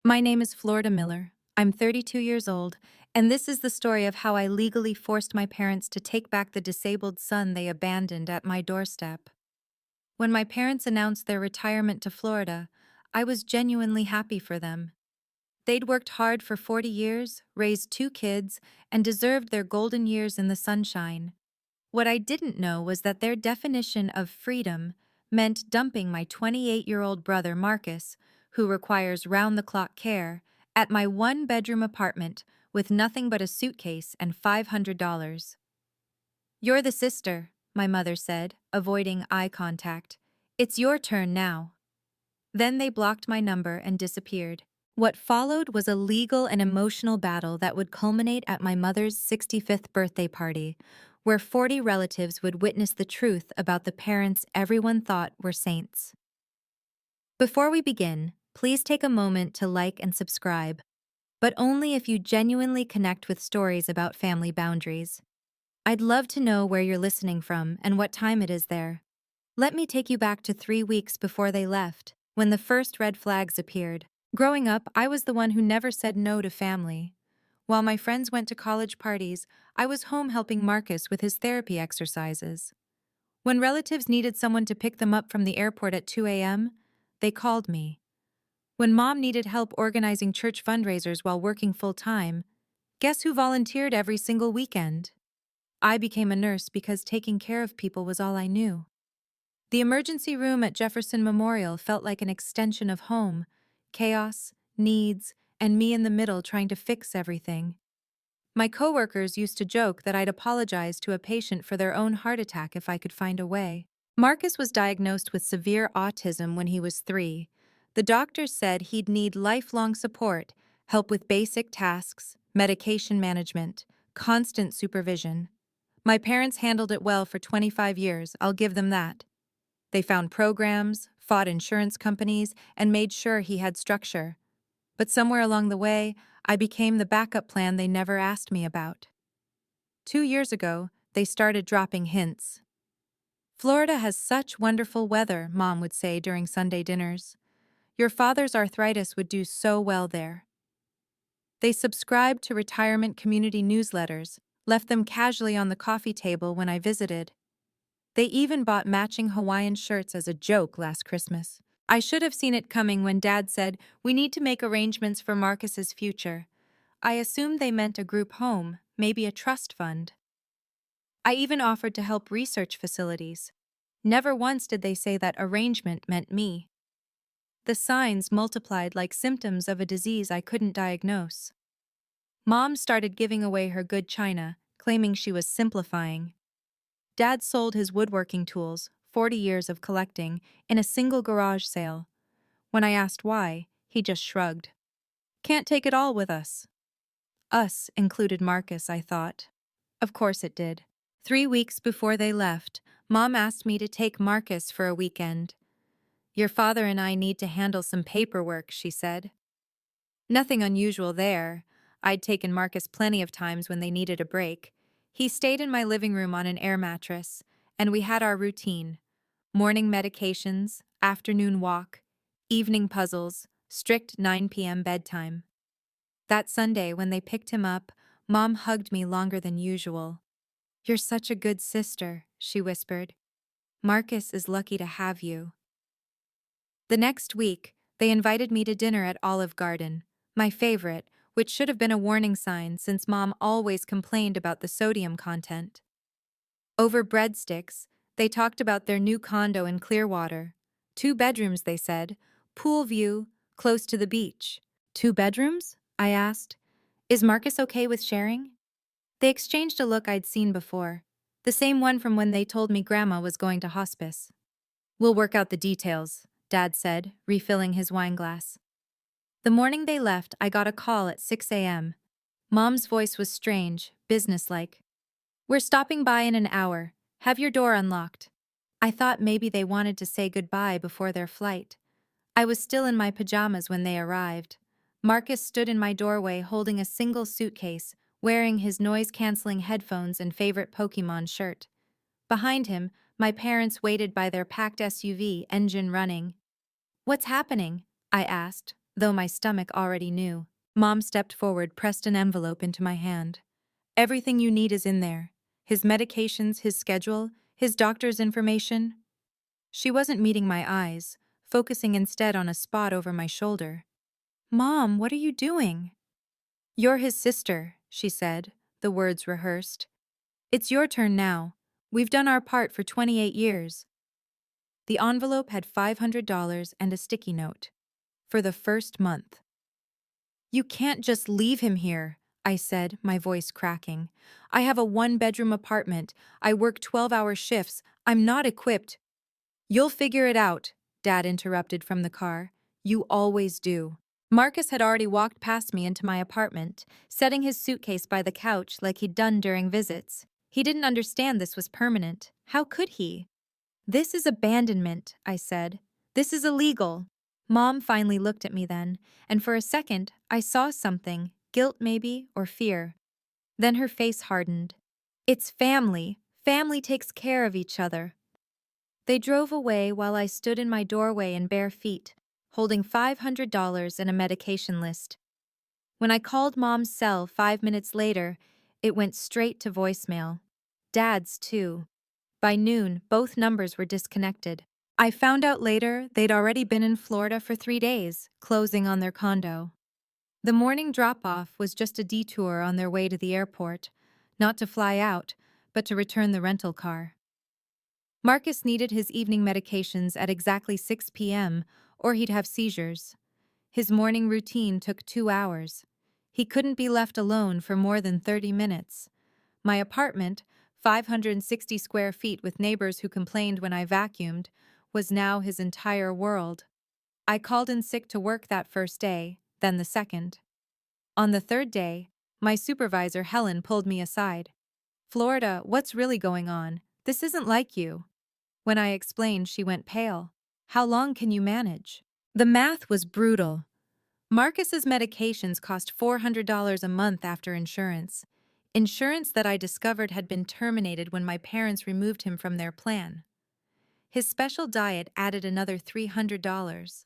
My name is Florida Miller. I'm 32 years old, and this is the story of how I legally forced my parents to take back the disabled son they abandoned at my doorstep. When my parents announced their retirement to Florida, I was genuinely happy for them. They'd worked hard for 40 years, raised two kids, and deserved their golden years in the sunshine. What I didn't know was that their definition of freedom meant dumping my 28-year-old brother Marcus, who requires round-the-clock care, at my one-bedroom apartment with nothing but a suitcase and $500. "You're the sister," my mother said, avoiding eye contact. "It's your turn now." Then they blocked my number and disappeared. What followed was a legal and emotional battle that would culminate at my mother's 65th birthday party, where 40 relatives would witness the truth about the parents everyone thought were saints. Before we begin, please take a moment to like and subscribe, but only if you genuinely connect with stories about family boundaries. I'd love to know where you're listening from and what time it is there. Let me take you back to 3 weeks before they left, when the first red flags appeared. Growing up, I was the one who never said no to family. While my friends went to college parties, I was home helping Marcus with his therapy exercises. When relatives needed someone to pick them up from the airport at 2 a.m., they called me. When mom needed help organizing church fundraisers while working full-time, guess who volunteered every single weekend? I became a nurse because taking care of people was all I knew. The emergency room at Jefferson Memorial felt like an extension of home: chaos, needs, and me in the middle trying to fix everything. My coworkers used to joke that I'd apologize to a patient for their own heart attack if I could find a way. Marcus was diagnosed with severe autism when he was 3. The doctors said he'd need lifelong support, help with basic tasks, medication management, constant supervision. My parents handled it well for 25 years, I'll give them that. They found programs, fought insurance companies, and made sure he had structure. But somewhere along the way, I became the backup plan they never asked me about. 2 years ago, they started dropping hints. "Florida has such wonderful weather," Mom would say during Sunday dinners. "Your father's arthritis would do so well there." They subscribed to retirement community newsletters, left them casually on the coffee table when I visited. They even bought matching Hawaiian shirts as a joke last Christmas. I should have seen it coming when Dad said, "We need to make arrangements for Marcus's future." I assumed they meant a group home, maybe a trust fund. I even offered to help research facilities. Never once did they say that arrangement meant me. The signs multiplied like symptoms of a disease I couldn't diagnose. Mom started giving away her good china, claiming she was simplifying. Dad sold his woodworking tools, 40 years of collecting, in a single garage sale. When I asked why, he just shrugged. "Can't take it all with us." Us included Marcus, I thought. Of course it did. 3 weeks before they left, Mom asked me to take Marcus for a weekend. "Your father and I need to handle some paperwork," she said. Nothing unusual there. I'd taken Marcus plenty of times when they needed a break. He stayed in my living room on an air mattress, and we had our routine: morning medications, afternoon walk, evening puzzles, strict 9 p.m. bedtime. That Sunday, when they picked him up, Mom hugged me longer than usual. "You're such a good sister," she whispered. "Marcus is lucky to have you." The next week, they invited me to dinner at Olive Garden, my favorite, which should have been a warning sign since Mom always complained about the sodium content. Over breadsticks, they talked about their new condo in Clearwater. 2 bedrooms, they said, pool view, close to the beach. 2 bedrooms? I asked. Is Marcus okay with sharing? They exchanged a look I'd seen before, the same one from when they told me Grandma was going to hospice. "We'll work out the details," Dad said, refilling his wine glass. The morning they left, I got a call at 6 a.m. Mom's voice was strange, businesslike. "We're stopping by in an hour. Have your door unlocked." I thought maybe they wanted to say goodbye before their flight. I was still in my pajamas when they arrived. Marcus stood in my doorway holding a single suitcase, wearing his noise-canceling headphones and favorite Pokémon shirt. Behind him, my parents waited by their packed SUV, engine running. "What's happening?" I asked, though my stomach already knew. Mom stepped forward, pressed an envelope into my hand. Everything you need is in there. His medications, his schedule, his doctor's information. She wasn't meeting my eyes, focusing instead on a spot over my shoulder. Mom, what are you doing? You're his sister, she said, the words rehearsed. It's your turn now. We've done our part for 28 years. The envelope had $500 and a sticky note. For the first month. You can't just leave him here, I said, my voice cracking. I have a one-bedroom apartment. I work 12-hour shifts. I'm not equipped. You'll figure it out, Dad interrupted from the car. You always do. Marcus had already walked past me into my apartment, setting his suitcase by the couch like he'd done during visits. He didn't understand this was permanent. How could he? This is abandonment, I said. This is illegal. Mom finally looked at me then, and for a second, I saw something, guilt maybe, or fear. Then her face hardened. It's family. Family takes care of each other. They drove away while I stood in my doorway in bare feet, holding $500 and a medication list. When I called Mom's cell 5 minutes later, it went straight to voicemail. Dad's, too. By noon, both numbers were disconnected. I found out later they'd already been in Florida for 3 days, closing on their condo. The morning drop-off was just a detour on their way to the airport, not to fly out, but to return the rental car. Marcus needed his evening medications at exactly 6 p.m., or he'd have seizures. His morning routine took 2 hours. He couldn't be left alone for more than 30 minutes. My apartment, 560 square feet with neighbors who complained when I vacuumed, was now his entire world. I called in sick to work that first day, then the second. On the third day, my supervisor Helen pulled me aside. Florida, what's really going on? This isn't like you. When I explained, she went pale. How long can you manage? The math was brutal. Marcus's medications cost $400 a month after insurance. Insurance that I discovered had been terminated when my parents removed him from their plan. His special diet added another $300.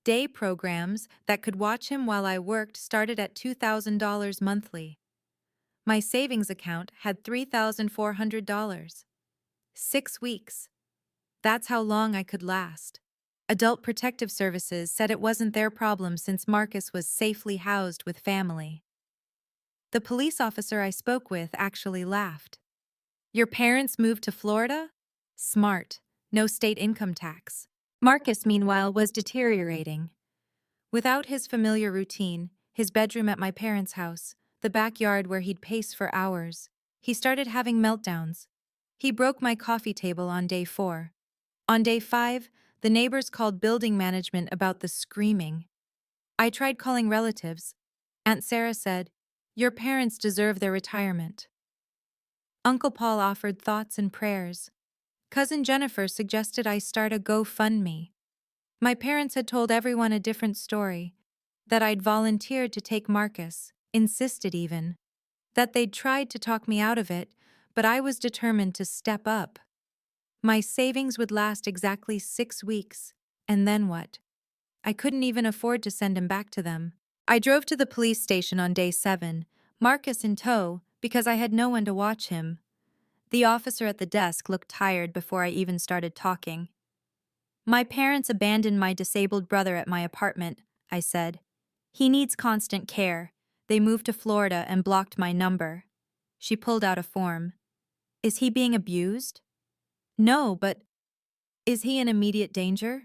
Day programs that could watch him while I worked started at $2,000 monthly. My savings account had $3,400. 6 weeks. That's how long I could last. Adult Protective Services said it wasn't their problem since Marcus was safely housed with family. The police officer I spoke with actually laughed. Your parents moved to Florida? Smart. No state income tax. Marcus, meanwhile, was deteriorating. Without his familiar routine, his bedroom at my parents' house, the backyard where he'd pace for hours, he started having meltdowns. He broke my coffee table on day 4. On day 5, the neighbors called building management about the screaming. I tried calling relatives. Aunt Sarah said, "Your parents deserve their retirement." Uncle Paul offered thoughts and prayers. Cousin Jennifer suggested I start a GoFundMe. My parents had told everyone a different story, that I'd volunteered to take Marcus, insisted even, that they'd tried to talk me out of it, but I was determined to step up. My savings would last exactly 6 weeks, and then what? I couldn't even afford to send him back to them. I drove to the police station on day 7, Marcus in tow, because I had no one to watch him. The officer at the desk looked tired before I even started talking. My parents abandoned my disabled brother at my apartment, I said. He needs constant care. They moved to Florida and blocked my number. She pulled out a form. Is he being abused? No, but is he in immediate danger?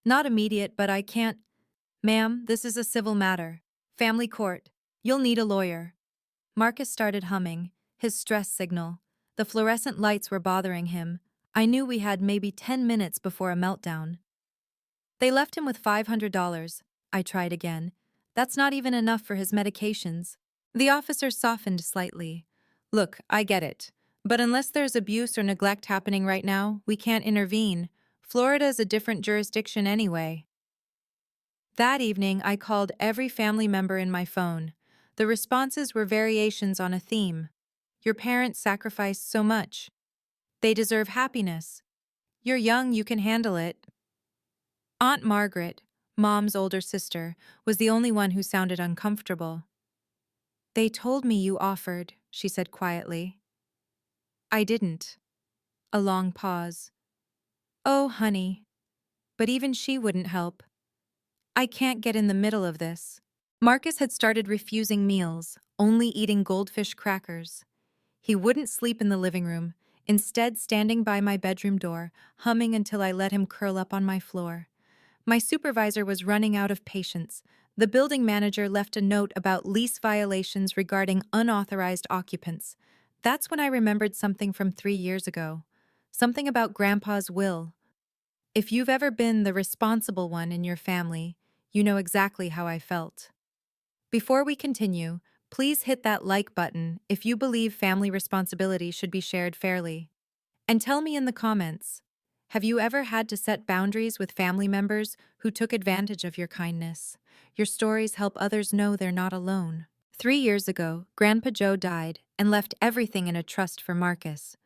Not immediate, but I can't. Ma'am, this is a civil matter. Family court. You'll need a lawyer. Marcus started humming, his stress signal. The fluorescent lights were bothering him. I knew we had maybe 10 minutes before a meltdown. They left him with $500. I tried again. That's not even enough for his medications. The officer softened slightly. Look, I get it. But unless there's abuse or neglect happening right now, we can't intervene. Florida is a different jurisdiction anyway. That evening, I called every family member in my phone. The responses were variations on a theme. Your parents sacrificed so much. They deserve happiness. You're young, you can handle it. Aunt Margaret, Mom's older sister, was the only one who sounded uncomfortable. "They told me you offered," she said quietly. "I didn't." A long pause. "Oh, honey." But even she wouldn't help. "I can't get in the middle of this." Marcus had started refusing meals, only eating goldfish crackers. He wouldn't sleep in the living room, instead standing by my bedroom door, humming until I let him curl up on my floor. My supervisor was running out of patience. The building manager left a note about lease violations regarding unauthorized occupants. That's when I remembered something from 3 years ago. Something about Grandpa's will. If you've ever been the responsible one in your family, you know exactly how I felt. Before we continue, please hit that like button if you believe family responsibility should be shared fairly. And tell me in the comments, have you ever had to set boundaries with family members who took advantage of your kindness? Your stories help others know they're not alone. 3 years ago, Grandpa Joe died and left everything in a trust for Marcus.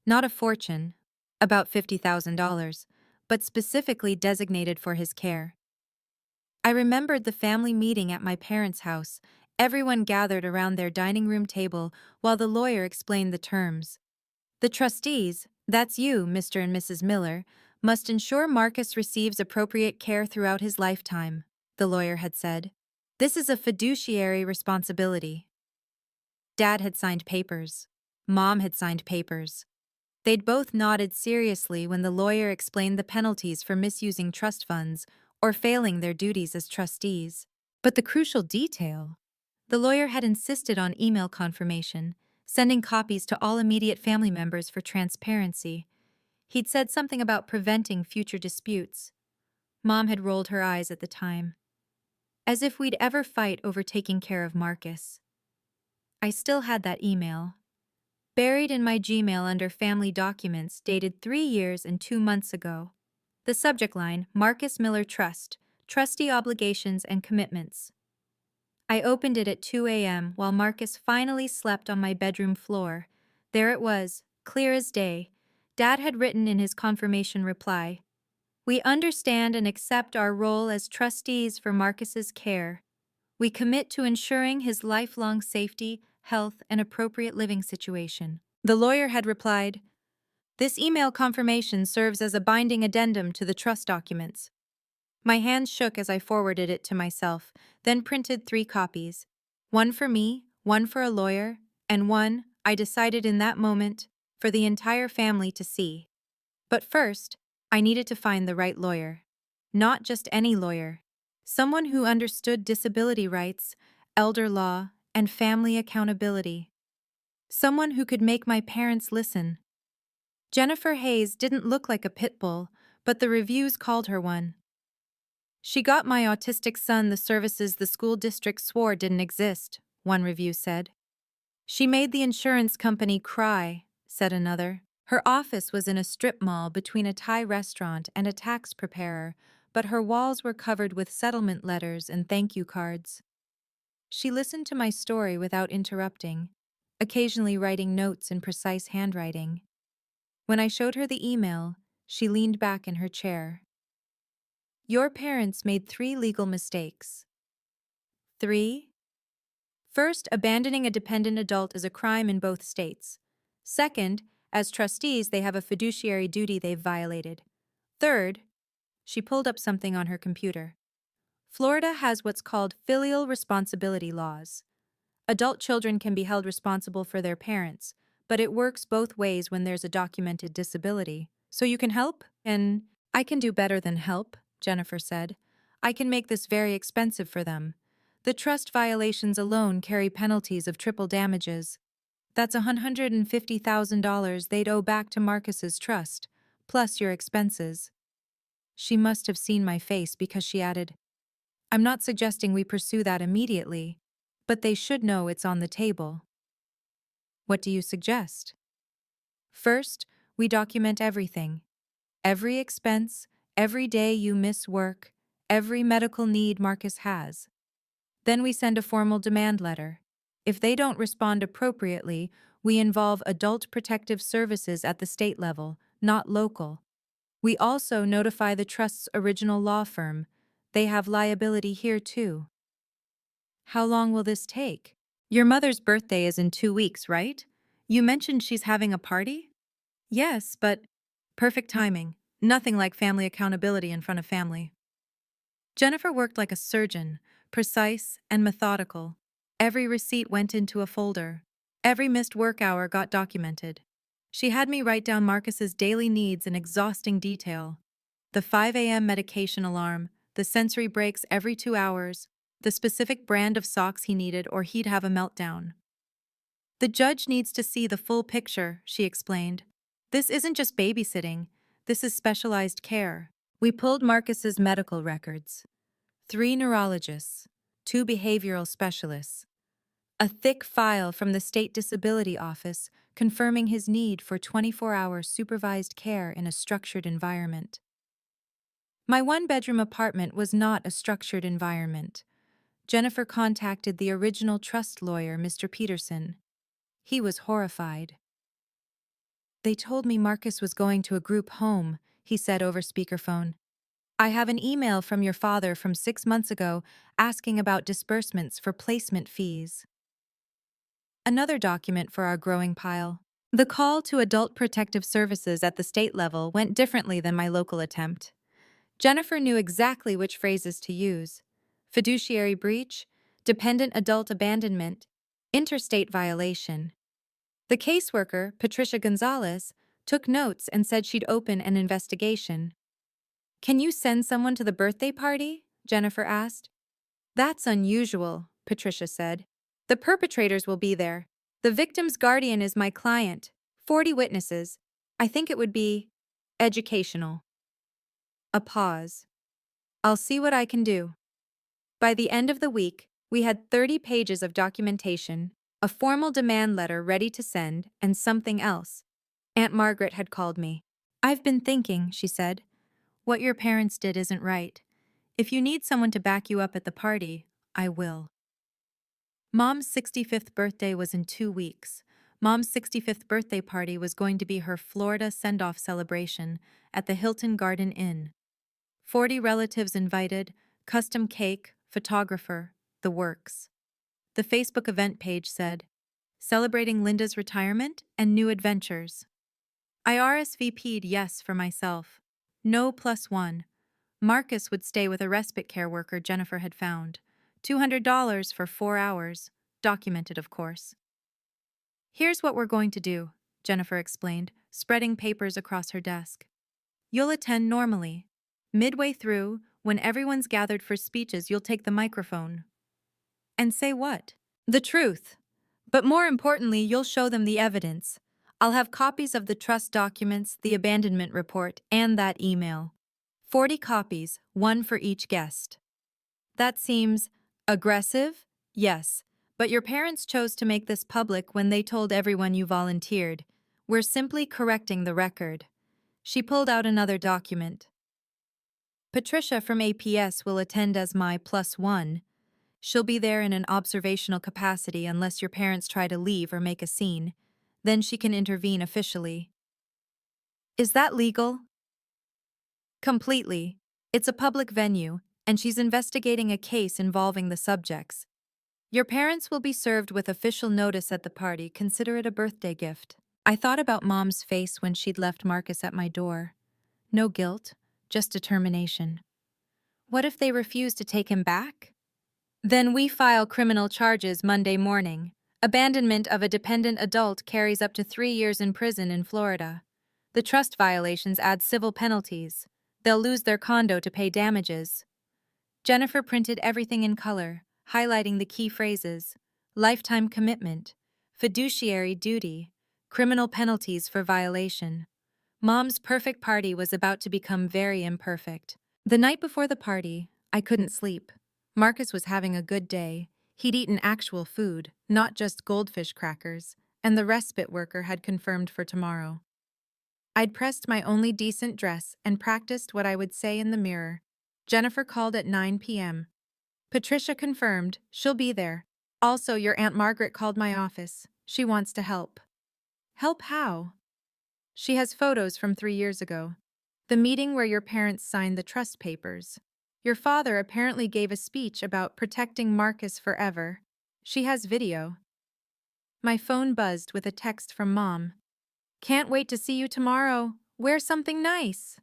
Not a fortune, about $50,000, but specifically designated for his care. I remembered the family meeting at my parents' house. Everyone gathered around their dining room table while the lawyer explained the terms. The trustees, that's you, Mr. and Mrs. Miller, must ensure Marcus receives appropriate care throughout his lifetime, the lawyer had said. This is a fiduciary responsibility. Dad had signed papers. Mom had signed papers. They'd both nodded seriously when the lawyer explained the penalties for misusing trust funds or failing their duties as trustees. But the crucial detail, the lawyer had insisted on email confirmation, sending copies to all immediate family members for transparency. He'd said something about preventing future disputes. Mom had rolled her eyes at the time, as if we'd ever fight over taking care of Marcus. I still had that email, buried in my Gmail under family documents dated 3 years and 2 months ago. The subject line, Marcus Miller Trust, Trustee Obligations and Commitments. I opened it at 2 a.m. while Marcus finally slept on my bedroom floor. There it was, clear as day. Dad had written in his confirmation reply, "We understand and accept our role as trustees for Marcus's care. We commit to ensuring his lifelong safety, health, and appropriate living situation." The lawyer had replied, "This email confirmation serves as a binding addendum to the trust documents." My hands shook as I forwarded it to myself, then printed 3 copies. One for me, one for a lawyer, and one, I decided in that moment, for the entire family to see. But first, I needed to find the right lawyer. Not just any lawyer. Someone who understood disability rights, elder law, and family accountability. Someone who could make my parents listen. Jennifer Hayes didn't look like a pit bull, but the reviews called her one. "She got my autistic son the services the school district swore didn't exist," one review said. "She made the insurance company cry," said another. Her office was in a strip mall between a Thai restaurant and a tax preparer, but her walls were covered with settlement letters and thank you cards. She listened to my story without interrupting, occasionally writing notes in precise handwriting. When I showed her the email, she leaned back in her chair. "Your parents made 3 legal mistakes." 3. First, abandoning a dependent adult is a crime in both states. Second, as trustees, they have a fiduciary duty they've violated. Third, she pulled up something on her computer. Florida has what's called filial responsibility laws. Adult children can be held responsible for their parents, but it works both ways when there's a documented disability. "So you can help?" "And I can do better than help," Jennifer said. "I can make this very expensive for them. The trust violations alone carry penalties of triple damages. That's $150,000 they'd owe back to Marcus's trust, plus your expenses." She must have seen my face because she added, "I'm not suggesting we pursue that immediately, but they should know it's on the table." "What do you suggest?" "First, we document everything. Every expense, every day you miss work, every medical need Marcus has. Then we send a formal demand letter. If they don't respond appropriately, we involve Adult Protective Services at the state level, not local. We also notify the trust's original law firm. They have liability here too. How long will this take? Your mother's birthday is in 2 weeks, right? You mentioned she's having a party? Yes, but perfect timing. Nothing like family accountability in front of family. Jennifer worked like a surgeon, precise and methodical. Every receipt went into a folder. Every missed work hour got documented. She had me write down Marcus's daily needs in exhausting detail. The 5 a.m. medication alarm, the sensory breaks every 2 hours, the specific brand of socks he needed or he'd have a meltdown. The judge needs to see the full picture, she explained. This isn't just babysitting, this is specialized care. We pulled Marcus's medical records. 3 neurologists, 2 behavioral specialists, a thick file from the State Disability Office confirming his need for 24-hour supervised care in a structured environment. My one-bedroom apartment was not a structured environment. Jennifer contacted the original trust lawyer, Mr. Peterson. He was horrified. They told me Marcus was going to a group home, he said over speakerphone. I have an email from your father from 6 months ago asking about disbursements for placement fees. Another document for our growing pile. The call to adult protective services at the state level went differently than my local attempt. Jennifer knew exactly which phrases to use. Fiduciary breach, dependent adult abandonment, interstate violation. The caseworker, Patricia Gonzalez, took notes and said she'd open an investigation. Can you send someone to the birthday party? Jennifer asked. That's unusual, Patricia said. The perpetrators will be there. The victim's guardian is my client. 40 witnesses. I think it would be educational. A pause. I'll see what I can do. By the end of the week, we had 30 pages of documentation, a formal demand letter ready to send, and something else. Aunt Margaret had called me. I've been thinking, she said. What your parents did isn't right. If you need someone to back you up at the party, I will. Mom's 65th birthday was in 2 weeks. Mom's 65th birthday party was going to be her Florida send-off celebration at the Hilton Garden Inn. 40 relatives invited, custom cake, photographer, the works. The Facebook event page said, celebrating Linda's retirement and new adventures. I RSVP'd yes for myself. No +1. Marcus would stay with a respite care worker Jennifer had found. $200 for 4 hours, documented of course. Here's what we're going to do, Jennifer explained, spreading papers across her desk. You'll attend normally. Midway through, when everyone's gathered for speeches, you'll take the microphone. And say what? The truth. But more importantly, you'll show them the evidence. I'll have copies of the trust documents, the abandonment report, and that email. 40 copies, 1 for each guest. That seems aggressive? Yes. But your parents chose to make this public when they told everyone you volunteered. We're simply correcting the record. She pulled out another document. Patricia from APS will attend as my +1. She'll be there in an observational capacity unless your parents try to leave or make a scene. Then she can intervene officially. Is that legal? Completely. It's a public venue, and she's investigating a case involving the subjects. Your parents will be served with official notice at the party. Consider it a birthday gift. I thought about Mom's face when she'd left Marcus at my door. No guilt, just determination. What if they refuse to take him back? Then we file criminal charges Monday morning. Abandonment of a dependent adult carries up to 3 years in prison in Florida. The trust violations add civil penalties. They'll lose their condo to pay damages. Jennifer printed everything in color, highlighting the key phrases: lifetime commitment, fiduciary duty, criminal penalties for violation. Mom's perfect party was about to become very imperfect. The night before the party, I couldn't sleep. Marcus was having a good day. He'd eaten actual food, not just goldfish crackers, and the respite worker had confirmed for tomorrow. I'd pressed my only decent dress and practiced what I would say in the mirror. Jennifer called at 9 p.m. Patricia confirmed, she'll be there. Also, your Aunt Margaret called my office. She wants to help. Help how? She has photos from 3 years ago. The meeting where your parents signed the trust papers. Your father apparently gave a speech about protecting Marcus forever. She has video. My phone buzzed with a text from Mom. Can't wait to see you tomorrow. Wear something nice.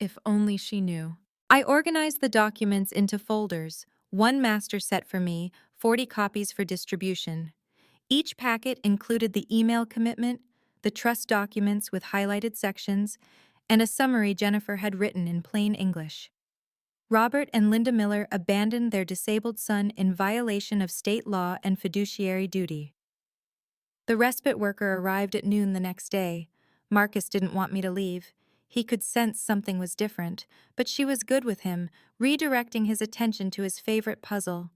If only she knew. I organized the documents into folders, one master set for me, 40 copies for distribution. Each packet included the email commitment, the trust documents with highlighted sections, and a summary Jennifer had written in plain English. Robert and Linda Miller abandoned their disabled son in violation of state law and fiduciary duty. The respite worker arrived at noon the next day. Marcus didn't want me to leave. He could sense something was different, but she was good with him, redirecting his attention to his favorite puzzle.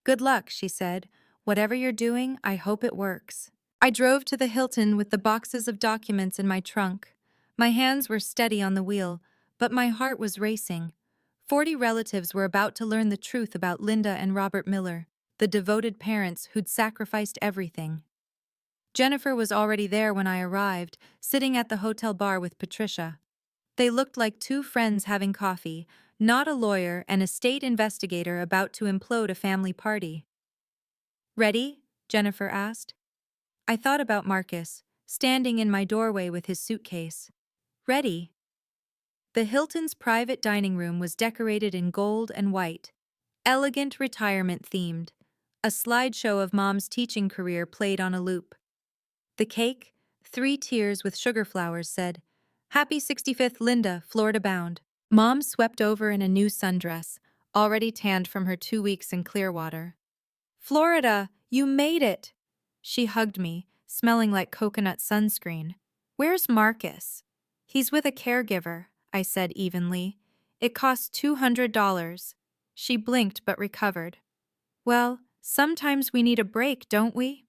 Good luck, she said. Whatever you're doing, I hope it works. I drove to the Hilton with the boxes of documents in my trunk. My hands were steady on the wheel, but my heart was racing. 40 relatives were about to learn the truth about Linda and Robert Miller, the devoted parents who'd sacrificed everything. Jennifer was already there when I arrived, sitting at the hotel bar with Patricia. They looked like two friends having coffee, not a lawyer and a state investigator about to implode a family party. Ready? Jennifer asked. I thought about Marcus, standing in my doorway with his suitcase. Ready? The Hilton's private dining room was decorated in gold and white, elegant retirement themed. A slideshow of Mom's teaching career played on a loop. The cake, 3 tiers with sugar flowers, said, Happy 65th Linda, Florida bound. Mom swept over in a new sundress, already tanned from her 2 weeks in Clearwater. Florida, you made it! She hugged me, smelling like coconut sunscreen. Where's Marcus? He's with a caregiver, I said evenly. It costs $200. She blinked but recovered. Well, sometimes we need a break, don't we?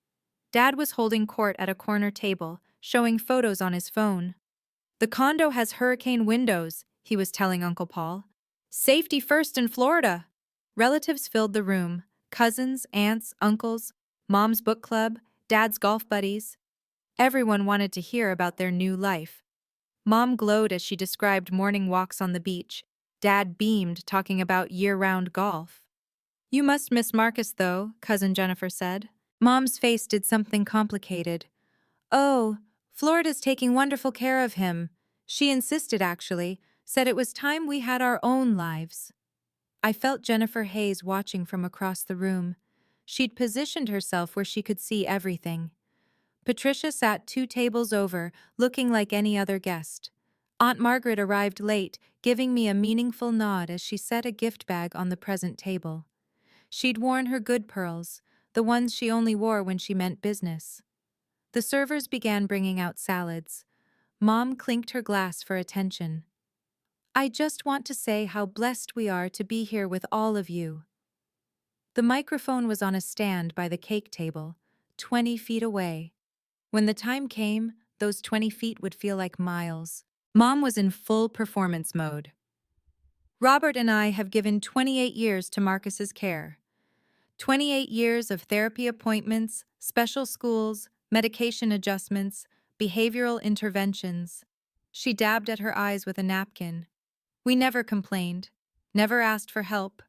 Dad was holding court at a corner table, showing photos on his phone. The condo has hurricane windows, he was telling Uncle Paul. Safety first in Florida. Relatives filled the room. Cousins, aunts, uncles, Mom's book club, Dad's golf buddies. Everyone wanted to hear about their new life. Mom glowed as she described morning walks on the beach. Dad beamed, talking about year-round golf. You must miss Marcus, though, Cousin Jennifer said. Mom's face did something complicated. Oh, Florida's taking wonderful care of him. She insisted, actually, said it was time we had our own lives. I felt Jennifer Hayes watching from across the room. She'd positioned herself where she could see everything. Patricia sat 2 tables over, looking like any other guest. Aunt Margaret arrived late, giving me a meaningful nod as she set a gift bag on the present table. She'd worn her good pearls, the ones she only wore when she meant business. The servers began bringing out salads. Mom clinked her glass for attention. I just want to say how blessed we are to be here with all of you. The microphone was on a stand by the cake table, 20 feet away. When the time came, those 20 feet would feel like miles. Mom was in full performance mode. Robert and I have given 28 years to Marcus's care. 28 years of therapy appointments, special schools, medication adjustments, behavioral interventions. She dabbed at her eyes with a napkin. We never complained, never asked for help.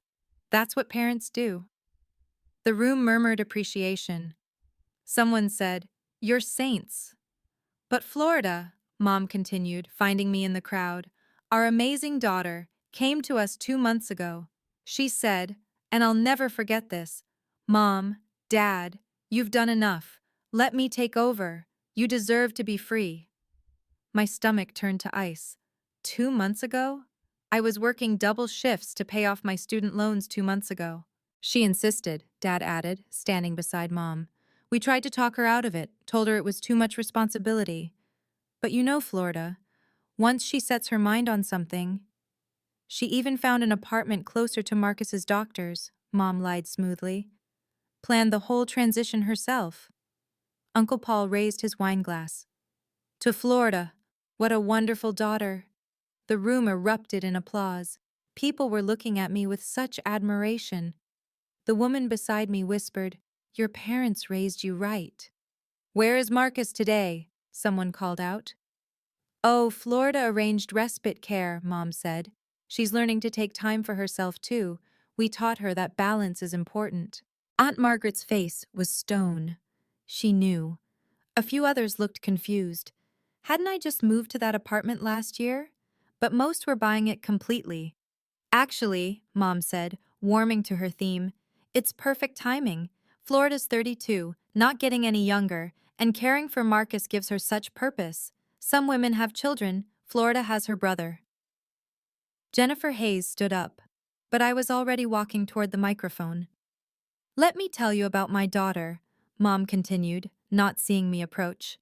That's what parents do. The room murmured appreciation. Someone said, You're saints. But Florida, Mom continued, finding me in the crowd, our amazing daughter, came to us 2 months ago. She said, and I'll never forget this, Mom, Dad, you've done enough. Let me take over. You deserve to be free. My stomach turned to ice. 2 months ago? I was working double shifts to pay off my student loans 2 months ago. She insisted, Dad added, standing beside Mom. We tried to talk her out of it, told her it was too much responsibility. But you know, Florida, once she sets her mind on something... She even found an apartment closer to Marcus's doctor's, Mom lied smoothly. Planned the whole transition herself. Uncle Paul raised his wine glass. To Florida, what a wonderful daughter. The room erupted in applause. People were looking at me with such admiration. The woman beside me whispered, Your parents raised you right. Where is Marcus today? Someone called out. Oh, Florida arranged respite care, Mom said. She's learning to take time for herself, too. We taught her that balance is important. Aunt Margaret's face was stone. She knew. A few others looked confused. Hadn't I just moved to that apartment last year? But most were buying it completely. Actually, Mom said, warming to her theme, it's perfect timing. Florida's 32, not getting any younger, and caring for Marcus gives her such purpose. Some women have children, Florida has her brother. Jennifer Hayes stood up, but I was already walking toward the microphone. Let me tell you about my daughter, Mom continued, not seeing me approach.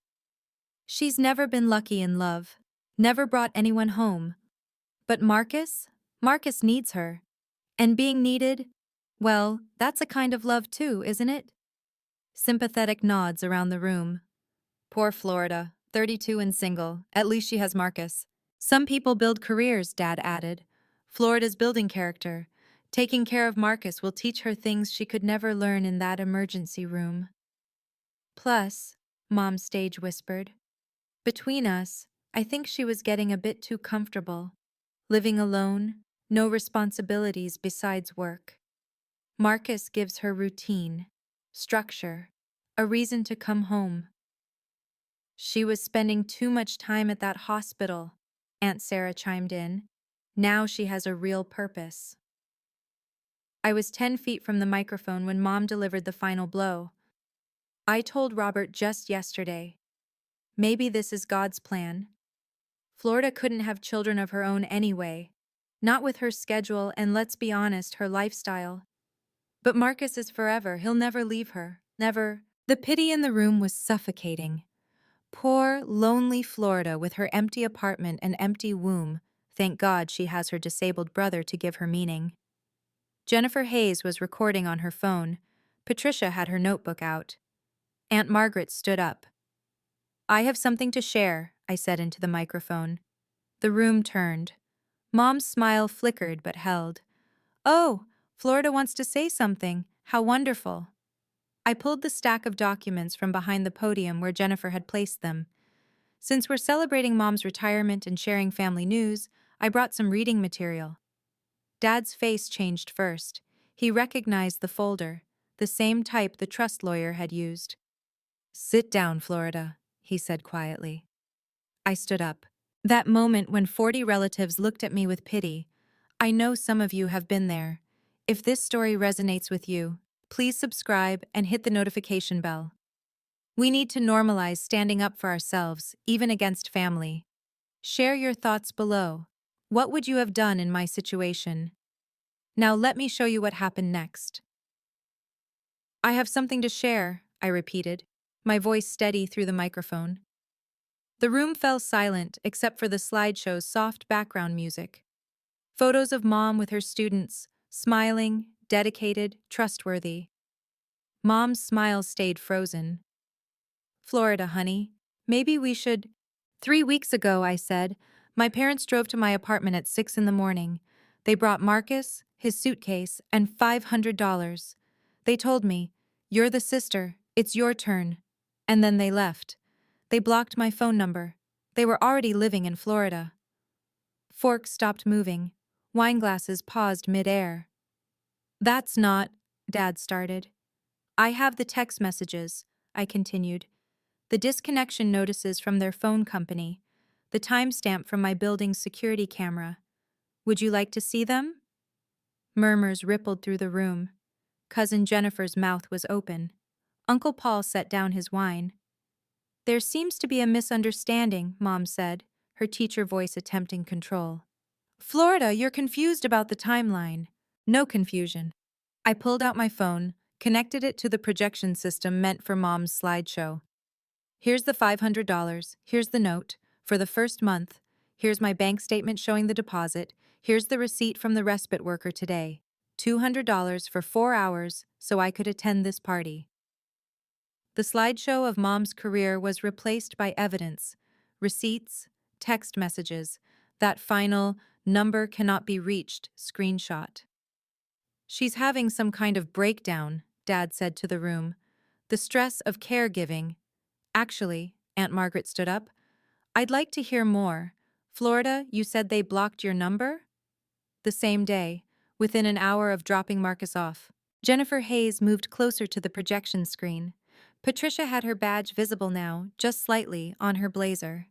She's never been lucky in love, never brought anyone home. But Marcus needs her. And being needed, well, that's a kind of love too, isn't it? Sympathetic nods around the room. Poor Florida, 32 and single, at least she has Marcus. Some people build careers, Dad added. Florida's building character. Taking care of Marcus will teach her things she could never learn in that emergency room. Plus, Mom stage whispered, between us, I think she was getting a bit too comfortable. Living alone, no responsibilities besides work. Marcus gives her routine, structure, a reason to come home. She was spending too much time at that hospital, Aunt Sarah chimed in. Now she has a real purpose. I was 10 feet from the microphone when Mom delivered the final blow. I told Robert just yesterday. Maybe this is God's plan. Florida couldn't have children of her own anyway. Not with her schedule and, let's be honest, her lifestyle. But Marcus is forever. He'll never leave her. Never. The pity in the room was suffocating. Poor, lonely Florida with her empty apartment and empty womb. Thank God she has her disabled brother to give her meaning. Jennifer Hayes was recording on her phone. Patricia had her notebook out. Aunt Margaret stood up. I have something to share, I said into the microphone. The room turned. Mom's smile flickered but held. Oh, Florida wants to say something. How wonderful. I pulled the stack of documents from behind the podium where Jennifer had placed them. Since we're celebrating Mom's retirement and sharing family news, I brought some reading material. Dad's face changed first. He recognized the folder, the same type the trust lawyer had used. Sit down, Florida, he said quietly. I stood up. That moment when 40 relatives looked at me with pity. I know some of you have been there. If this story resonates with you, please subscribe and hit the notification bell. We need to normalize standing up for ourselves, even against family. Share your thoughts below. What would you have done in my situation? Now let me show you what happened next. I have something to share, I repeated, my voice steady through the microphone. The room fell silent except for the slideshow's soft background music. Photos of Mom with her students, smiling, dedicated, trustworthy. Mom's smile stayed frozen. Florida, honey, maybe we should... 3 weeks ago, I said, my parents drove to my apartment at 6 in the morning. They brought Marcus, his suitcase, and $500. They told me, you're the sister, it's your turn. And then they left. They blocked my phone number. They were already living in Florida. Forks stopped moving. Wine glasses paused mid-air. That's not, Dad started. I have the text messages, I continued. The disconnection notices from their phone company. The timestamp from my building's security camera. Would you like to see them? Murmurs rippled through the room. Cousin Jennifer's mouth was open. Uncle Paul set down his wine. There seems to be a misunderstanding, Mom said, her teacher voice attempting control. Florida, you're confused about the timeline. No confusion. I pulled out my phone, connected it to the projection system meant for Mom's slideshow. Here's the $500, here's the note, for the first month, here's my bank statement showing the deposit, here's the receipt from the respite worker today. $200 for 4 hours so I could attend this party. The slideshow of Mom's career was replaced by evidence, receipts, text messages, that final number cannot be reached screenshot. She's having some kind of breakdown, Dad said to the room. The stress of caregiving. Actually, Aunt Margaret stood up. I'd like to hear more. Florida, you said they blocked your number? The same day, within an hour of dropping Marcus off, Jennifer Hayes moved closer to the projection screen. Patricia had her badge visible now, just slightly, on her blazer.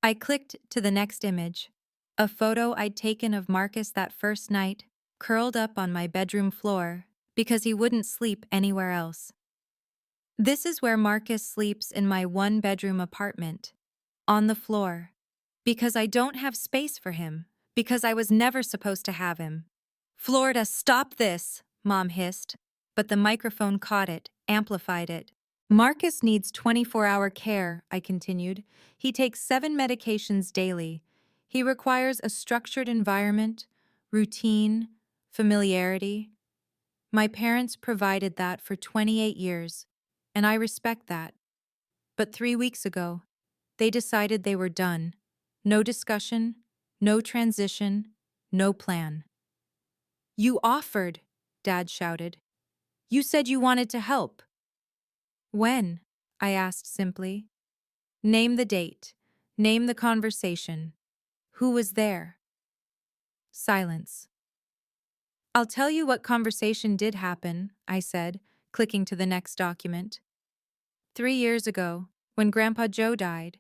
I clicked to the next image. A photo I'd taken of Marcus that first night, curled up on my bedroom floor, because he wouldn't sleep anywhere else. This is where Marcus sleeps in my one-bedroom apartment. On the floor. Because I don't have space for him. Because I was never supposed to have him. Florida, stop this, Mom hissed. But the microphone caught it, amplified it. Marcus needs 24-hour care, I continued. He takes 7 medications daily. He requires a structured environment, routine, familiarity. My parents provided that for 28 years, and I respect that. But 3 weeks ago, they decided they were done. No discussion, no transition, no plan. You offered, Dad shouted. You said you wanted to help. When? I asked simply. Name the date. Name the conversation. Who was there? Silence. I'll tell you what conversation did happen, I said, clicking to the next document. 3 years ago, when Grandpa Joe died,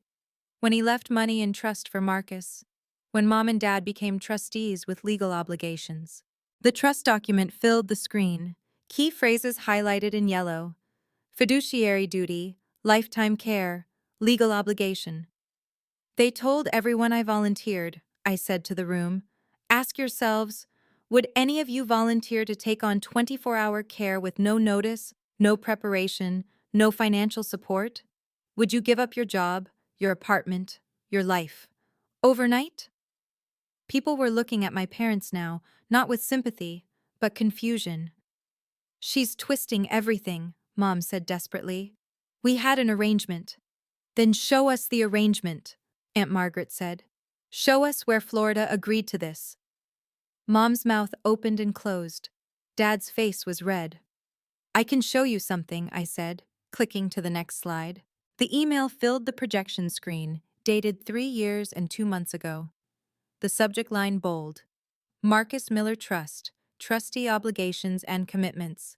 when he left money in trust for Marcus, when Mom and Dad became trustees with legal obligations. The trust document filled the screen, key phrases highlighted in yellow. Fiduciary duty, lifetime care, legal obligation. They told everyone I volunteered, I said to the room. Ask yourselves, would any of you volunteer to take on 24-hour care with no notice, no preparation, no financial support? Would you give up your job, your apartment, your life? Overnight? People were looking at my parents now, not with sympathy, but confusion. She's twisting everything, Mom said desperately. We had an arrangement. Then show us the arrangement, Aunt Margaret said. Show us where Florida agreed to this. Mom's mouth opened and closed. Dad's face was red. I can show you something, I said, clicking to the next slide. The email filled the projection screen, dated 3 years and 2 months ago. The subject line bold. Marcus Miller Trust, trustee obligations and commitments.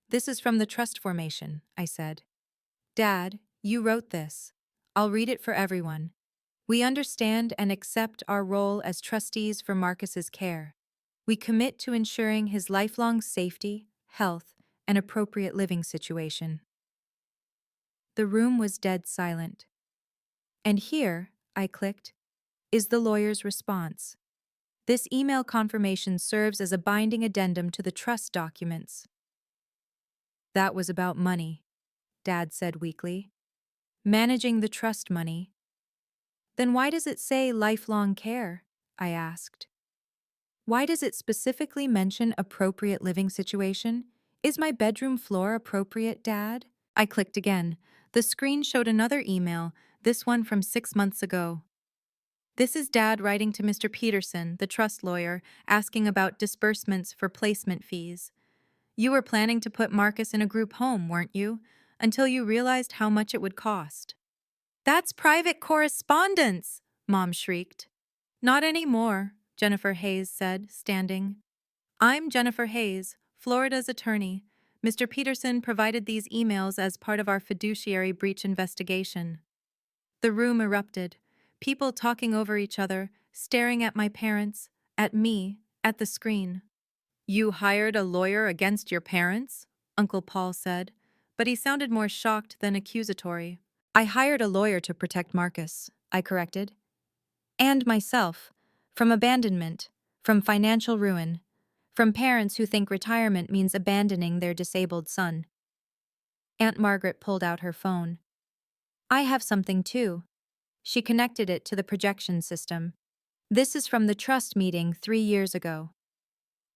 This is from the trust formation, I said. Dad, you wrote this. I'll read it for everyone. We understand and accept our role as trustees for Marcus's care. We commit to ensuring his lifelong safety, health, and appropriate living situation. The room was dead silent. And here, I clicked, is the lawyer's response. This email confirmation serves as a binding addendum to the trust documents. That was about money, Dad said weakly. Managing the trust money. Then why does it say lifelong care? I asked. Why does it specifically mention appropriate living situation? Is my bedroom floor appropriate, Dad? I clicked again. The screen showed another email, this one from 6 months ago. This is Dad writing to Mr. Peterson, the trust lawyer, asking about disbursements for placement fees. You were planning to put Marcus in a group home, weren't you? Until you realized how much it would cost. That's private correspondence, Mom shrieked. Not anymore, Jennifer Hayes said, standing. I'm Jennifer Hayes, Florida's attorney. Mr. Peterson provided these emails as part of our fiduciary breach investigation. The room erupted, people talking over each other, staring at my parents, at me, at the screen. You hired a lawyer against your parents? Uncle Paul said, but he sounded more shocked than accusatory. I hired a lawyer to protect Marcus, I corrected. And myself, from abandonment, from financial ruin, from parents who think retirement means abandoning their disabled son. Aunt Margaret pulled out her phone. I have something too. She connected it to the projection system. This is from the trust meeting 3 years ago.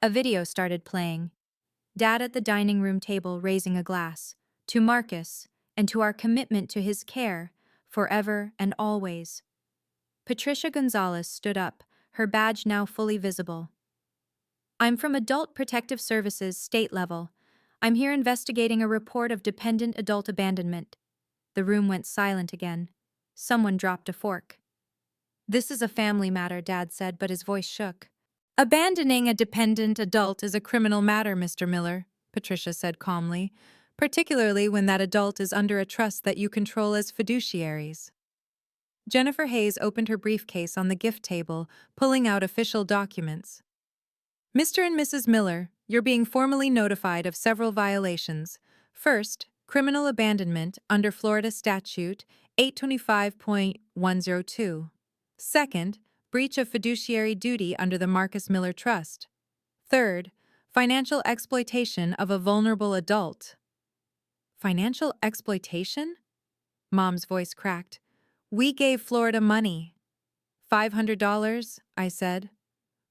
A video started playing. Dad at the dining room table raising a glass, to Marcus, and to our commitment to his care, forever and always. Patricia Gonzalez stood up, her badge now fully visible. I'm from Adult Protective Services, state level. I'm here investigating a report of dependent adult abandonment. The room went silent again. Someone dropped a fork. This is a family matter, Dad said, but his voice shook. Abandoning a dependent adult is a criminal matter, Mr. Miller, Patricia said calmly, particularly when that adult is under a trust that you control as fiduciaries. Jennifer Hayes opened her briefcase on the gift table, pulling out official documents. Mr. and Mrs. Miller, you're being formally notified of several violations. First, criminal abandonment under Florida Statute 825.102. Second, breach of fiduciary duty under the Marcus Miller Trust. Third, financial exploitation of a vulnerable adult. Financial exploitation? Mom's voice cracked. We gave Florida money. $500, I said.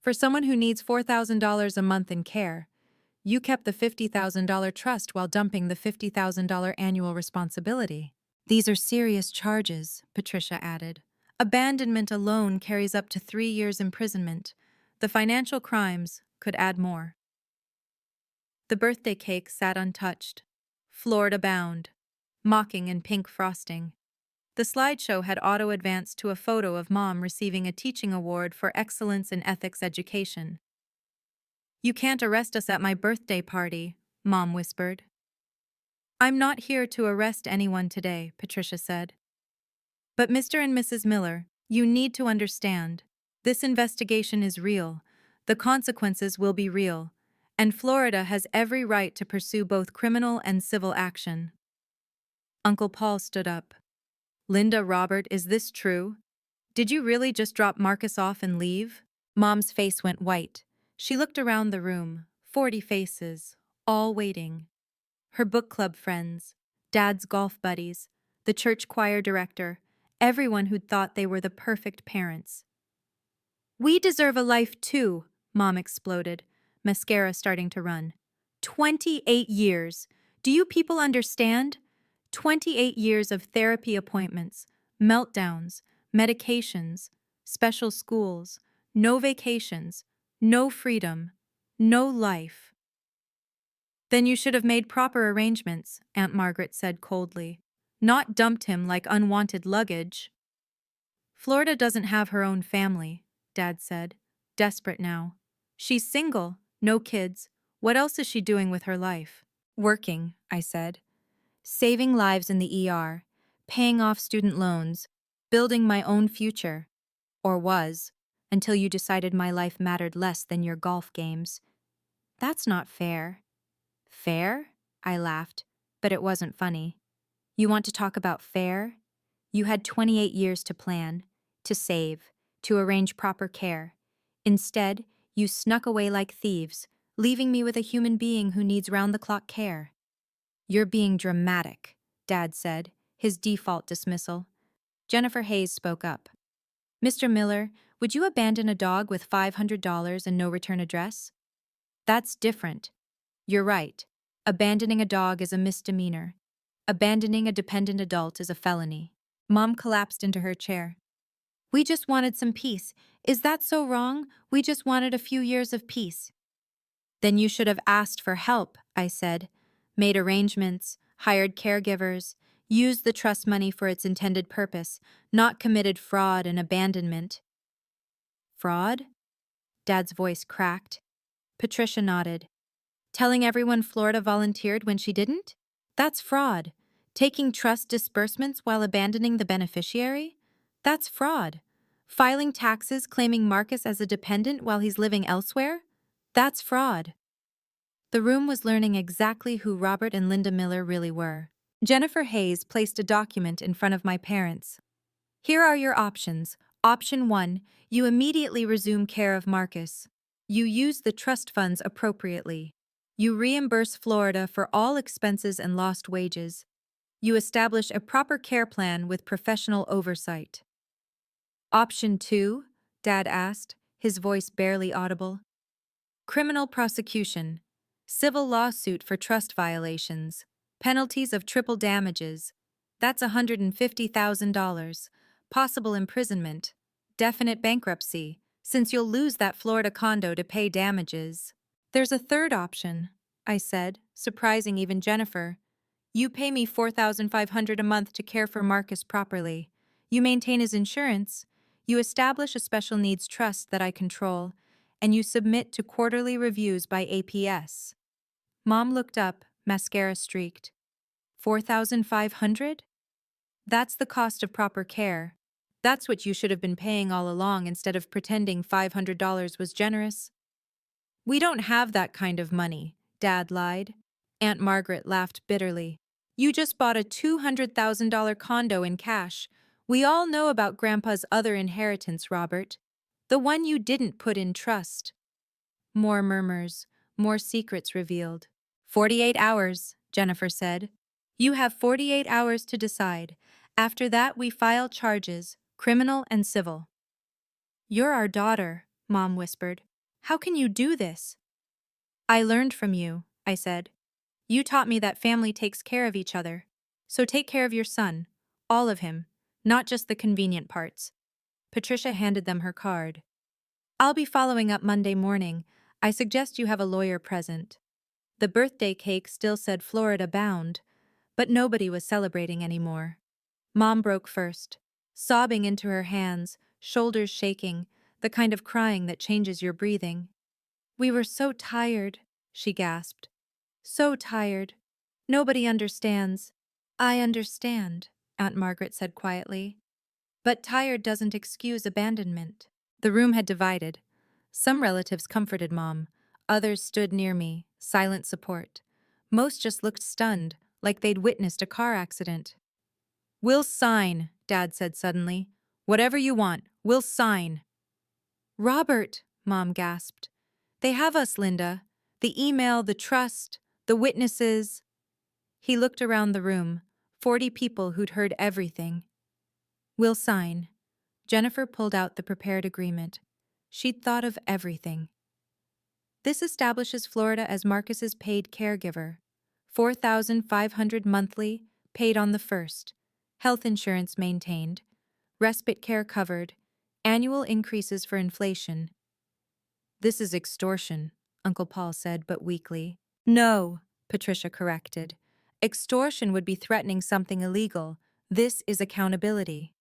For someone who needs $4,000 a month in care. You kept the $50,000 trust while dumping the $50,000 annual responsibility. These are serious charges, Patricia added. Abandonment alone carries up to 3 years imprisonment. The financial crimes could add more. The birthday cake sat untouched. Florida bound. Mocking in pink frosting. The slideshow had auto-advanced to a photo of Mom receiving a teaching award for excellence in ethics education. You can't arrest us at my birthday party, Mom whispered. I'm not here to arrest anyone today, Patricia said. But Mr. and Mrs. Miller, you need to understand. This investigation is real. The consequences will be real. And Florida has every right to pursue both criminal and civil action. Uncle Paul stood up. Linda, Robert, is this true? Did you really just drop Marcus off and leave? Mom's face went white. She looked around the room, 40 faces, all waiting. Her book club friends, Dad's golf buddies, the church choir director, everyone who'd thought they were the perfect parents. We deserve a life too, Mom exploded, mascara starting to run. 28 years. Do you people understand? 28 years of therapy appointments, meltdowns, medications, special schools, no vacations, no freedom, no life. Then you should have made proper arrangements, Aunt Margaret said coldly. Not dumped him like unwanted luggage. Florida doesn't have her own family, Dad said, desperate now. She's single, no kids. What else is she doing with her life? Working, I said. Saving lives in the ER, paying off student loans, building my own future. Or was, until you decided my life mattered less than your golf games. That's not fair. Fair? I laughed, but it wasn't funny. You want to talk about fair? You had 28 years to plan, to save, to arrange proper care. Instead, you snuck away like thieves, leaving me with a human being who needs round-the-clock care. You're being dramatic, Dad said, his default dismissal. Jennifer Hayes spoke up. Mr. Miller, would you abandon a dog with $500 and no return address? That's different. You're right. Abandoning a dog is a misdemeanor. Abandoning a dependent adult is a felony. Mom collapsed into her chair. We just wanted some peace. Is that so wrong? We just wanted a few years of peace. Then you should have asked for help, I said. Made arrangements, hired caregivers, used the trust money for its intended purpose, not committed fraud and abandonment. Fraud? Dad's voice cracked. Patricia nodded. Telling everyone Florida volunteered when she didn't? That's fraud. Taking trust disbursements while abandoning the beneficiary? That's fraud. Filing taxes claiming Marcus as a dependent while he's living elsewhere? That's fraud. The room was learning exactly who Robert and Linda Miller really were. Jennifer Hayes placed a document in front of my parents. Here are your options. Option 1, you immediately resume care of Marcus. You use the trust funds appropriately. You reimburse Florida for all expenses and lost wages. You establish a proper care plan with professional oversight. Option 2, Dad asked, his voice barely audible. Criminal prosecution. Civil lawsuit for trust violations. Penalties of triple damages. That's $150,000. Possible imprisonment. Definite bankruptcy, since you'll lose that Florida condo to pay damages. There's a third option, I said, surprising even Jennifer. You pay me $4,500 a month to care for Marcus properly. You maintain his insurance. You establish a special needs trust that I control. and you submit to quarterly reviews by APS. Mom looked up, mascara streaked. 4,500? That's the cost of proper care. That's what you should have been paying all along instead of pretending $500 was generous. We don't have that kind of money, Dad lied. Aunt Margaret laughed bitterly. You just bought a $200,000 condo in cash. We all know about Grandpa's other inheritance, Robert. The one you didn't put in trust. More murmurs, more secrets revealed. 48 hours, Jennifer said. You have 48 hours to decide. After that, we file charges, criminal and civil. You're our daughter, Mom whispered. How can you do this? I learned from you, I said. You taught me that family takes care of each other. So take care of your son, all of him, not just the convenient parts. Patricia handed them her card. I'll be following up Monday morning. I suggest you have a lawyer present. The birthday cake still said Florida bound, but nobody was celebrating anymore. Mom broke first, sobbing into her hands, shoulders shaking, the kind of crying that changes your breathing. We were so tired, she gasped. So tired. Nobody understands. I understand, Aunt Margaret said quietly. But tired doesn't excuse abandonment. The room had divided. Some relatives comforted Mom. Others stood near me, silent support. Most just looked stunned, like they'd witnessed a car accident. We'll sign, Dad said suddenly. Whatever you want, we'll sign. Robert, Mom gasped. They have us, Linda. The email, the trust, the witnesses. He looked around the room, 40 people who'd heard everything. We'll sign. Jennifer pulled out the prepared agreement. She'd thought of everything. This establishes Florida as Marcus's paid caregiver. $4,500 monthly, paid on the 1st. Health insurance maintained. Respite care covered. Annual increases for inflation. This is extortion, Uncle Paul said, but weakly. No, Patricia corrected. Extortion would be threatening something illegal. This is accountability.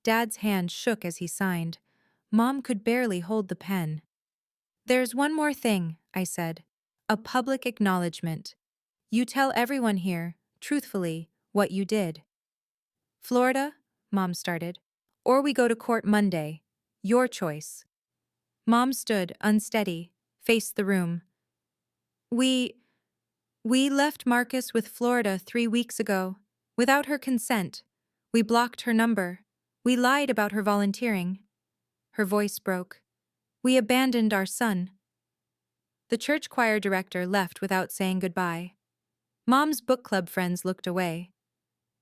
Dad's hand shook as he signed. Mom could barely hold the pen. There's one more thing, I said. A public acknowledgement. You tell everyone here, truthfully, what you did. Florida, Mom started. Or we go to court Monday. Your choice. Mom stood, unsteady, faced the room. We left Marcus with Florida 3 weeks ago. Without her consent. We blocked her number. We lied about her volunteering. Her voice broke. We abandoned our son. The church choir director left without saying goodbye. Mom's book club friends looked away.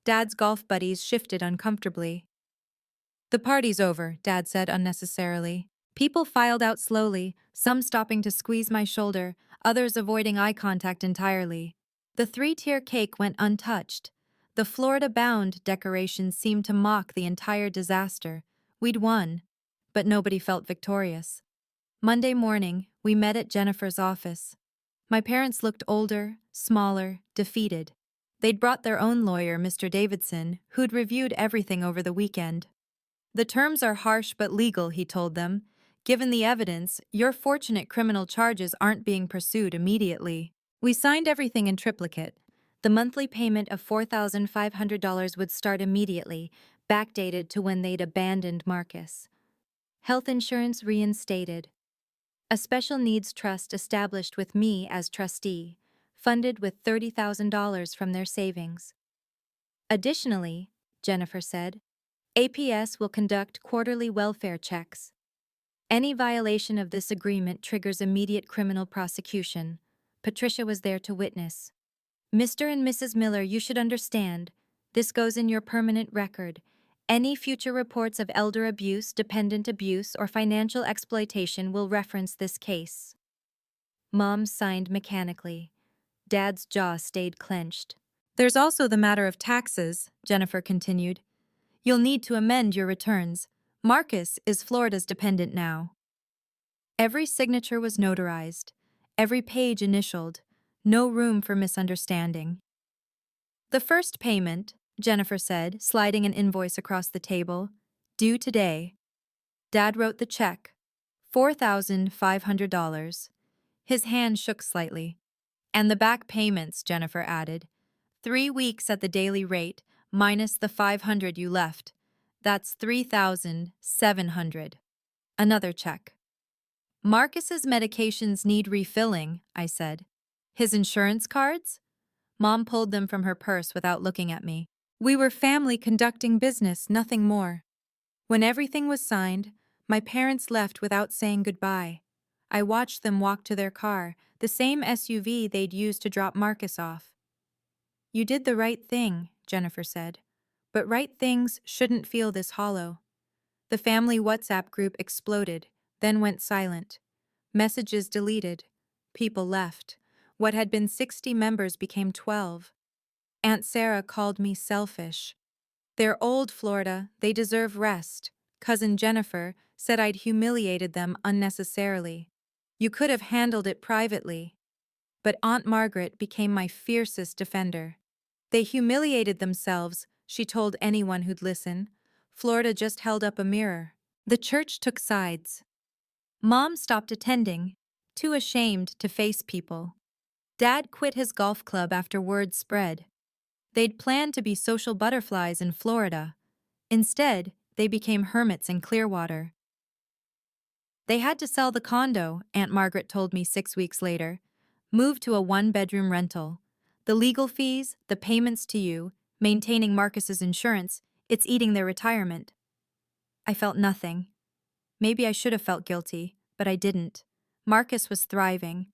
Dad's golf buddies shifted uncomfortably. The party's over, Dad said unnecessarily. People filed out slowly, some stopping to squeeze my shoulder, others avoiding eye contact entirely. The 3-tier cake went untouched. The Florida-bound decorations seemed to mock the entire disaster. We'd won, but nobody felt victorious. Monday morning, we met at Jennifer's office. My parents looked older, smaller, defeated. They'd brought their own lawyer, Mr. Davidson, who'd reviewed everything over the weekend. The terms are harsh but legal, he told them. Given the evidence, your fortunate criminal charges aren't being pursued immediately. We signed everything in triplicate. The monthly payment of $4,500 would start immediately, backdated to when they'd abandoned Marcus. Health insurance reinstated. A special needs trust established with me as trustee, funded with $30,000 from their savings. Additionally, Jennifer said, APS will conduct quarterly welfare checks. Any violation of this agreement triggers immediate criminal prosecution. Patricia was there to witness. Mr. and Mrs. Miller, you should understand. This goes in your permanent record. Any future reports of elder abuse, dependent abuse, or financial exploitation will reference this case. Mom signed mechanically. Dad's jaw stayed clenched. There's also the matter of taxes, Jennifer continued. You'll need to amend your returns. Marcus is Florida's dependent now. Every signature was notarized, every page initialed, no room for misunderstanding. The first payment, Jennifer said, sliding an invoice across the table, due today. Dad wrote the check, $4,500. His hand shook slightly. And the back payments, Jennifer added. 3 weeks at the daily rate, minus the 500 you left. That's 3,700. Another check. Marcus's medications need refilling, I said. His insurance cards? Mom pulled them from her purse without looking at me. We were family conducting business, nothing more. When everything was signed, my parents left without saying goodbye. I watched them walk to their car, the same SUV they'd used to drop Marcus off. You did the right thing, Jennifer said. But right things shouldn't feel this hollow. The family WhatsApp group exploded, then went silent. Messages deleted. People left. What had been 60 members became 12. Aunt Sarah called me selfish. They're old, Florida. They deserve rest. Cousin Jennifer said I'd humiliated them unnecessarily. You could have handled it privately. But Aunt Margaret became my fiercest defender. They humiliated themselves, she told anyone who'd listen. Florida just held up a mirror. The church took sides. Mom stopped attending, too ashamed to face people. Dad quit his golf club after word spread. They'd planned to be social butterflies in Florida. Instead, they became hermits in Clearwater. They had to sell the condo, Aunt Margaret told me 6 weeks later. Move to a 1-bedroom rental. The legal fees, the payments to you, maintaining Marcus's insurance, it's eating their retirement. I felt nothing. Maybe I should have felt guilty, but I didn't. Marcus was thriving.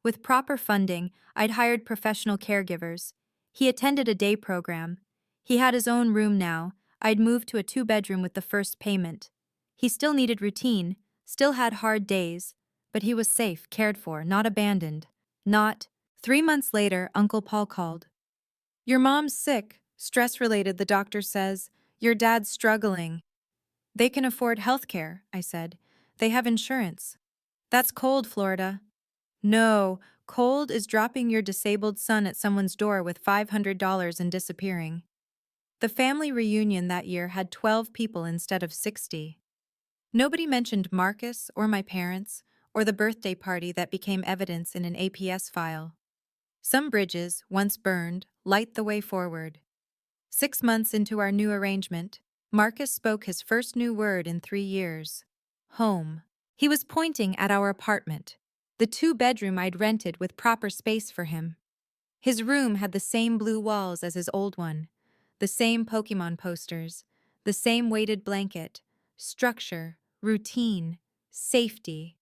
With proper funding, I'd hired professional caregivers. He attended a day program. He had his own room now. I'd moved to a 2-bedroom with the first payment. He still needed routine, still had hard days, but he was safe, cared for, not abandoned. Not. 3 months later, Uncle Paul called. Your mom's sick, stress-related, the doctor says. Your dad's struggling. They can afford health care, I said. They have insurance. That's cold, Florida. No, cold is dropping your disabled son at someone's door with $500 and disappearing. The family reunion that year had 12 people instead of 60. Nobody mentioned Marcus or my parents or the birthday party that became evidence in an APS file. Some bridges, once burned, light the way forward. 6 months into our new arrangement, Marcus spoke his first new word in 3 years. Home. He was pointing at our apartment, the 2-bedroom I'd rented with proper space for him. His room had the same blue walls as his old one, the same Pokemon posters, the same weighted blanket, structure, routine, safety.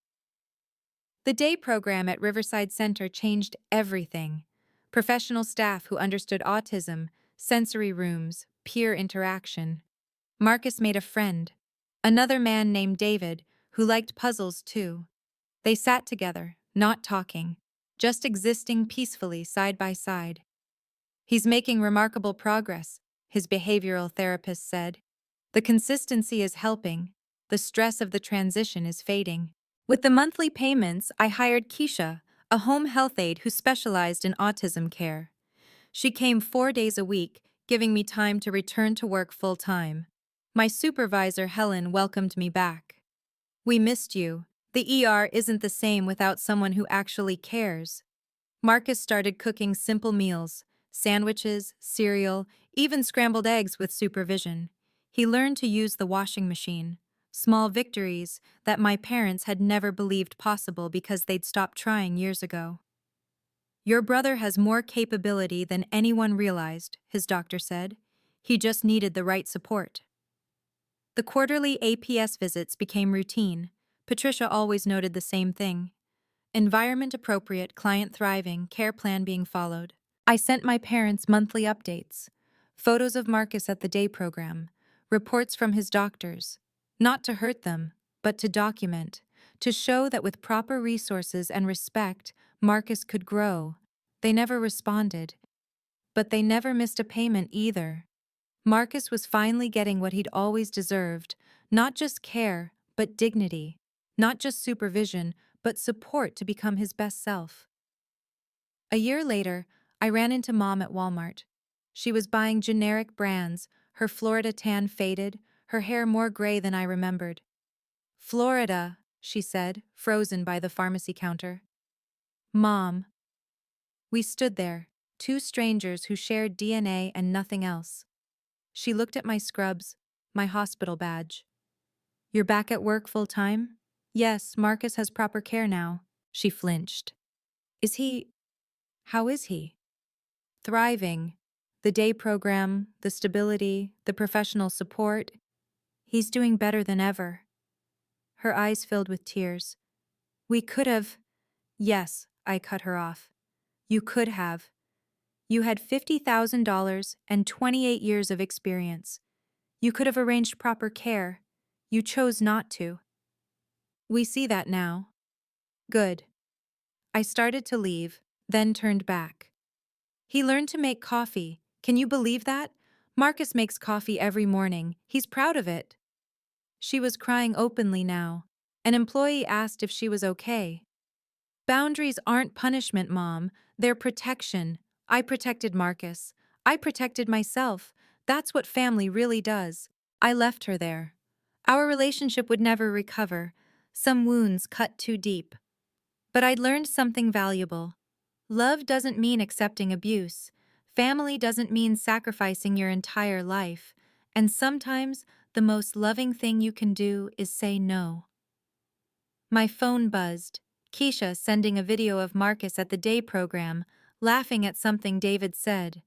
The day program at Riverside Center changed everything. Professional staff who understood autism, sensory rooms, peer interaction. Marcus made a friend, another man named David, who liked puzzles too. They sat together, not talking, just existing peacefully side by side. He's making remarkable progress, his behavioral therapist said. The consistency is helping. The stress of the transition is fading. With the monthly payments, I hired Keisha, a home health aide who specialized in autism care. She came 4 days a week, giving me time to return to work full-time. My supervisor, Helen, welcomed me back. We missed you. The ER isn't the same without someone who actually cares. Marcus started cooking simple meals, sandwiches, cereal, even scrambled eggs with supervision. He learned to use the washing machine. Small victories that my parents had never believed possible because they'd stopped trying years ago. Your brother has more capability than anyone realized, his doctor said. He just needed the right support. The quarterly APS visits became routine. Patricia always noted the same thing. Environment appropriate, client thriving, care plan being followed. I sent my parents monthly updates. Photos of Marcus at the day program. Reports from his doctors. Not to hurt them, but to document. To show that with proper resources and respect, Marcus could grow. They never responded. But they never missed a payment either. Marcus was finally getting what he'd always deserved. Not just care, but dignity. Not just supervision, but support to become his best self. A year later, I ran into Mom at Walmart. She was buying generic brands, her Florida tan faded, her hair more gray than I remembered. Florida, she said, frozen by the pharmacy counter. Mom. We stood there, two strangers who shared DNA and nothing else. She looked at my scrubs, my hospital badge. You're back at work full-time? Yes, Marcus has proper care now. She flinched. Is he… How is he? Thriving. The day program, the stability, the professional support. He's doing better than ever. Her eyes filled with tears. We could have… Yes, I cut her off. You could have. You had $50,000 and 28 years of experience. You could have arranged proper care. You chose not to. We see that now. Good. I started to leave, then turned back. He learned to make coffee. Can you believe that? Marcus makes coffee every morning. He's proud of it. She was crying openly now. An employee asked if she was okay. Boundaries aren't punishment, Mom. They're protection. I protected Marcus. I protected myself. That's what family really does. I left her there. Our relationship would never recover. Some wounds cut too deep. But I'd learned something valuable. Love doesn't mean accepting abuse. Family doesn't mean sacrificing your entire life. And sometimes the most loving thing you can do is say no. My phone buzzed. Keisha sending a video of Marcus at the day program, laughing at something David said.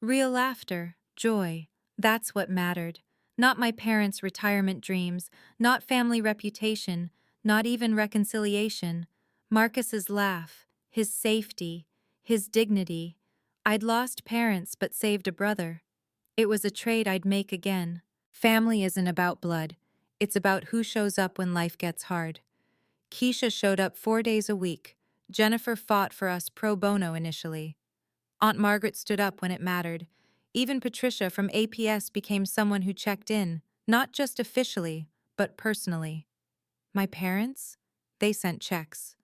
Real laughter, joy, that's what mattered. Not my parents' retirement dreams, not family reputation, not even reconciliation. Marcus's laugh, his safety, his dignity. I'd lost parents but saved a brother. It was a trade I'd make again. Family isn't about blood. It's about who shows up when life gets hard. Keisha showed up 4 days a week. Jennifer fought for us pro bono initially. Aunt Margaret stood up when it mattered. Even Patricia from APS became someone who checked in, not just officially, but personally. My parents? They sent checks.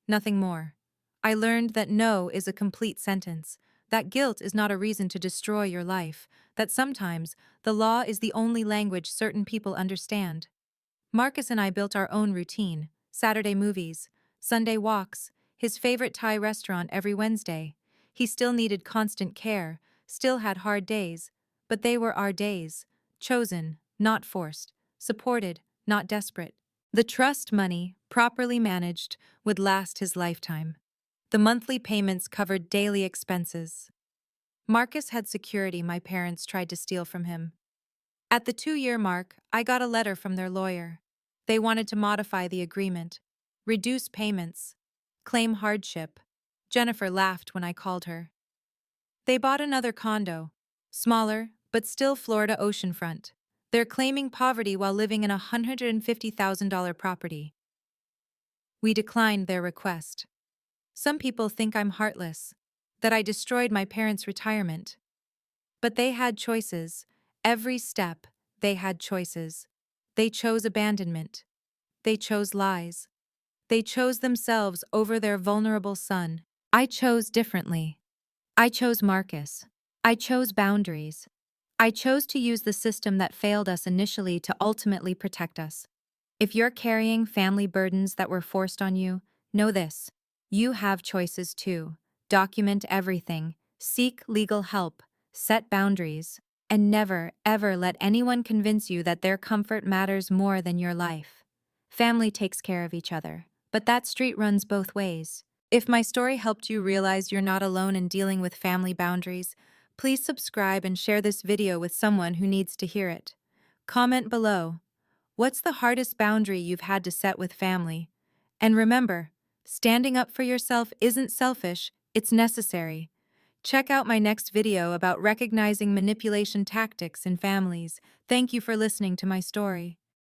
Nothing more. I learned that no is a complete sentence, that guilt is not a reason to destroy your life, that sometimes the law is the only language certain people understand. Marcus and I built our own routine. Saturday movies, Sunday walks, his favorite Thai restaurant every Wednesday. He still needed constant care, still had hard days, but they were our days, chosen, not forced, supported, not desperate. The trust money, properly managed, would last his lifetime. The monthly payments covered daily expenses. Marcus had security my parents tried to steal from him. At the 2-year mark, I got a letter from their lawyer. They wanted to modify the agreement, reduce payments, claim hardship. Jennifer laughed when I called her. They bought another condo, smaller, but still Florida oceanfront. They're claiming poverty while living in a $150,000 property. We declined their request. Some people think I'm heartless, that I destroyed my parents' retirement. But they had choices. Every step, they had choices. They chose abandonment. They chose lies. They chose themselves over their vulnerable son. I chose differently. I chose Marcus. I chose boundaries. I chose to use the system that failed us initially to ultimately protect us. If you're carrying family burdens that were forced on you, know this. You have choices too. Document everything. Seek legal help. Set boundaries. And never, ever let anyone convince you that their comfort matters more than your life. Family takes care of each other, but that street runs both ways. If my story helped you realize you're not alone in dealing with family boundaries, please subscribe and share this video with someone who needs to hear it. Comment below. What's the hardest boundary you've had to set with family? And remember, standing up for yourself isn't selfish, it's necessary. Check out my next video about recognizing manipulation tactics in families. Thank you for listening to my story.